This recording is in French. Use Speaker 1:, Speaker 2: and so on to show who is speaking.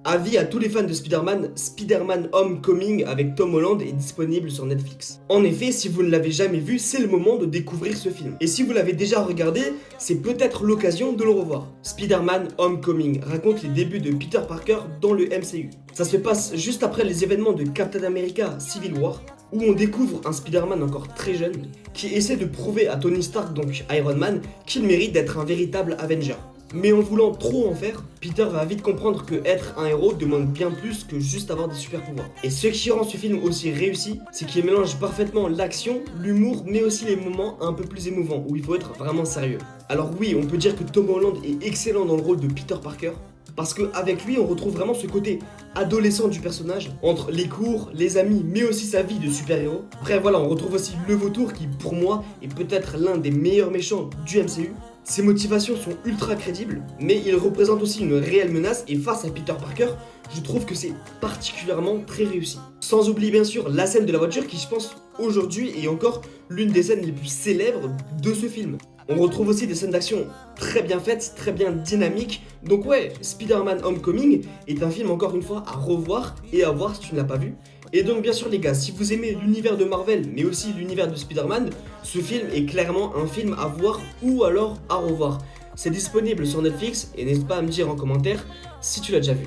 Speaker 1: Avis à tous les fans de Spider-Man, Spider-Man Homecoming avec Tom Holland est disponible sur Netflix. En effet, si vous ne l'avez jamais vu, c'est le moment de découvrir ce film. Et si vous l'avez déjà regardé, c'est peut-être l'occasion de le revoir. Spider-Man Homecoming raconte les débuts de Peter Parker dans le MCU. Ça se passe juste après les événements de Captain America Civil War, où on découvre un Spider-Man encore très jeune qui essaie de prouver à Tony Stark, donc Iron Man, qu'il mérite d'être un véritable Avenger. Mais en voulant trop en faire, Peter va vite comprendre que être un héros demande bien plus que juste avoir des super pouvoirs. Et ce qui rend ce film aussi réussi, c'est qu'il mélange parfaitement l'action, l'humour, mais aussi les moments un peu plus émouvants, où il faut être vraiment sérieux. Alors oui, on peut dire que Tom Holland est excellent dans le rôle de Peter Parker, parce qu'avec lui, on retrouve vraiment ce côté adolescent du personnage, entre les cours, les amis, mais aussi sa vie de super-héros. Bref, voilà, on retrouve aussi le vautour qui, pour moi, est peut-être l'un des meilleurs méchants du MCU. Ses motivations sont ultra crédibles, mais il représente aussi une réelle menace et face à Peter Parker, je trouve que c'est particulièrement très réussi. Sans oublier bien sûr la scène de la voiture qui je pense aujourd'hui est encore l'une des scènes les plus célèbres de ce film. On retrouve aussi des scènes d'action très bien faites, très bien dynamiques. Donc ouais, Spider-Man Homecoming est un film encore une fois à revoir et à voir si tu ne l'as pas vu. Et donc bien sûr les gars, si vous aimez l'univers de Marvel, mais aussi l'univers de Spider-Man, ce film est clairement un film à voir ou alors à revoir. C'est disponible sur Netflix et n'hésite pas à me dire en commentaire si tu l'as déjà vu.